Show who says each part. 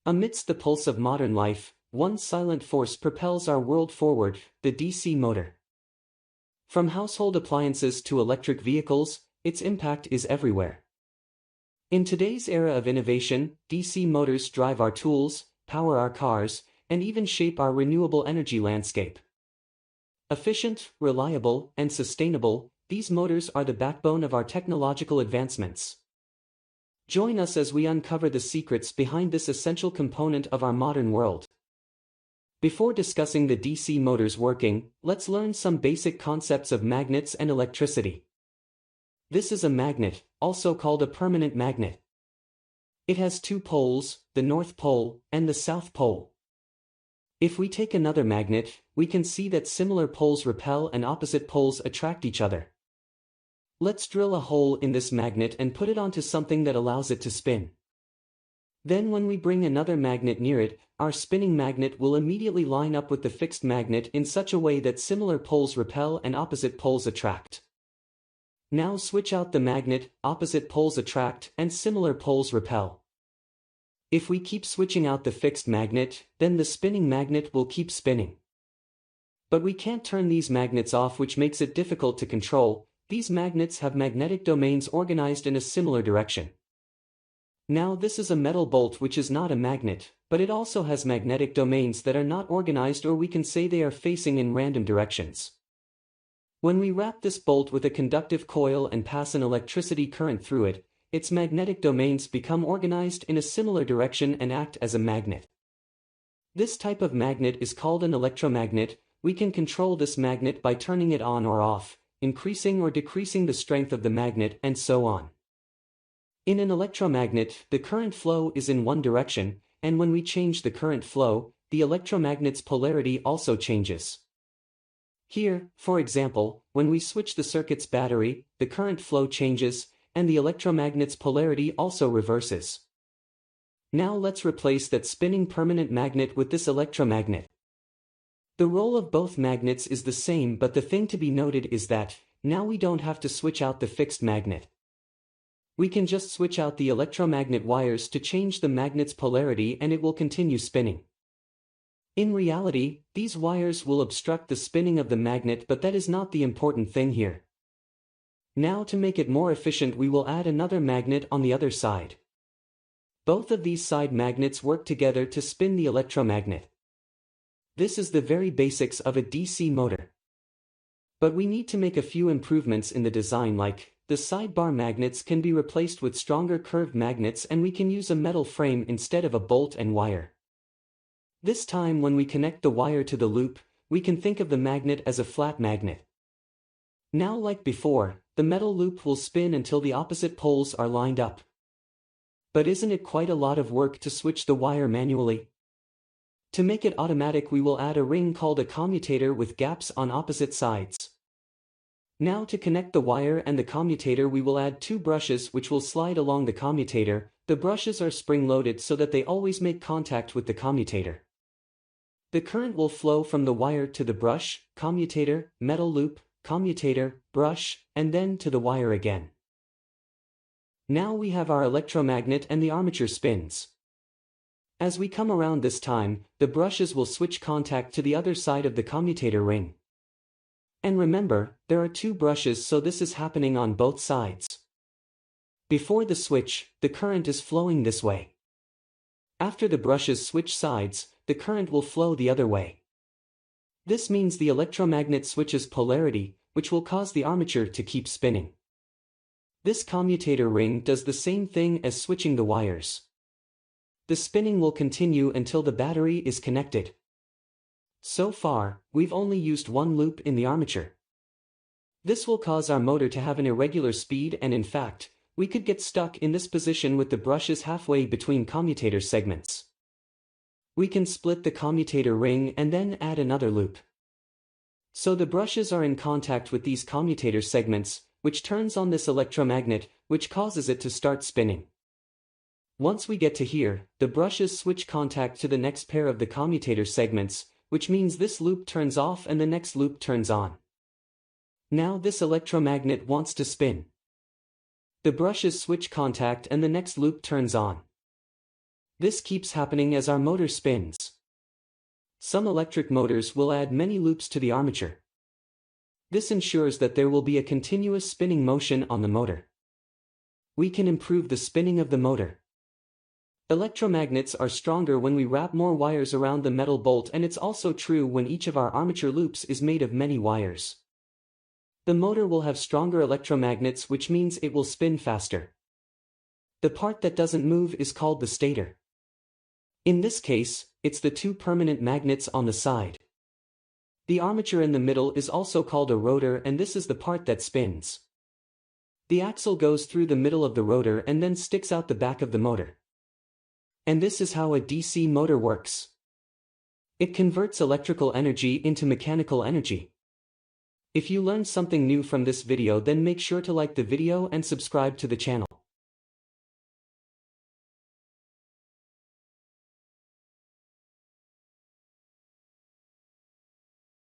Speaker 1: Amidst the pulse of modern life, one silent force propels our world forward, the DC motor. From household appliances to electric vehicles, its impact is everywhere. In today's era of innovation, DC motors drive our tools, power our cars, and even shape our renewable energy landscape. Efficient, reliable, and sustainable, these motors are the backbone of our technological advancements. Join us as we uncover the secrets behind this essential component of our modern world. Before discussing the DC motor's working, let's learn some basic concepts of magnets and electricity. This is a magnet, also called a permanent magnet. It has two poles, the North Pole and the South Pole. If we take another magnet, we can see that similar poles repel and opposite poles attract each other. Let's drill a hole in this magnet and put it onto something that allows it to spin. Then when we bring another magnet near it, our spinning magnet will immediately line up with the fixed magnet in such a way that similar poles repel and opposite poles attract. Now switch out the magnet, opposite poles attract and similar poles repel. If we keep switching out the fixed magnet, then the spinning magnet will keep spinning. But we can't turn these magnets off, which makes it difficult to control. These magnets have magnetic domains organized in a similar direction. Now this is a metal bolt which is not a magnet, but it also has magnetic domains that are not organized, or we can say they are facing in random directions. When we wrap this bolt with a conductive coil and pass an electricity current through it, its magnetic domains become organized in a similar direction and act as a magnet. This type of magnet is called an electromagnet. We can control this magnet by turning it on or off, increasing or decreasing the strength of the magnet, and so on. In an electromagnet, the current flow is in one direction, and when we change the current flow, the electromagnet's polarity also changes. Here, for example, when we switch the circuit's battery, the current flow changes, and the electromagnet's polarity also reverses. Now let's replace that spinning permanent magnet with this electromagnet. The role of both magnets is the same, but the thing to be noted is that, now we don't have to switch out the fixed magnet. We can just switch out the electromagnet wires to change the magnet's polarity and it will continue spinning. In reality, these wires will obstruct the spinning of the magnet, but that is not the important thing here. Now to make it more efficient, we will add another magnet on the other side. Both of these side magnets work together to spin the electromagnet. This is the very basics of a DC motor. But we need to make a few improvements in the design, like, the sidebar magnets can be replaced with stronger curved magnets, and we can use a metal frame instead of a bolt and wire. This time when we connect the wire to the loop, we can think of the magnet as a flat magnet. Now, like before, the metal loop will spin until the opposite poles are lined up. But isn't it quite a lot of work to switch the wire manually? To make it automatic, we will add a ring called a commutator with gaps on opposite sides. Now to connect the wire and the commutator, we will add two brushes which will slide along the commutator. The brushes are spring-loaded so that they always make contact with the commutator. The current will flow from the wire to the brush, commutator, metal loop, commutator, brush, and then to the wire again. Now we have our electromagnet and the armature spins. As we come around this time, the brushes will switch contact to the other side of the commutator ring. And remember, there are two brushes, so this is happening on both sides. Before the switch, the current is flowing this way. After the brushes switch sides, the current will flow the other way. This means the electromagnet switches polarity, which will cause the armature to keep spinning. This commutator ring does the same thing as switching the wires. The spinning will continue until the battery is connected. So far, we've only used one loop in the armature. This will cause our motor to have an irregular speed, and in fact, we could get stuck in this position with the brushes halfway between commutator segments. We can split the commutator ring and then add another loop. So the brushes are in contact with these commutator segments, which turns on this electromagnet, which causes it to start spinning. Once we get to here, the brushes switch contact to the next pair of the commutator segments, which means this loop turns off and the next loop turns on. Now this electromagnet wants to spin. The brushes switch contact and the next loop turns on. This keeps happening as our motor spins. Some electric motors will add many loops to the armature. This ensures that there will be a continuous spinning motion on the motor. We can improve the spinning of the motor. Electromagnets are stronger when we wrap more wires around the metal bolt, and it's also true when each of our armature loops is made of many wires. The motor will have stronger electromagnets, which means it will spin faster. The part that doesn't move is called the stator. In this case, it's the two permanent magnets on the side. The armature in the middle is also called a rotor, and this is the part that spins. The axle goes through the middle of the rotor and then sticks out the back of the motor. And this is how a DC motor works. It converts electrical energy into mechanical energy. If you learned something new from this video, then make sure to like the video and subscribe to the channel.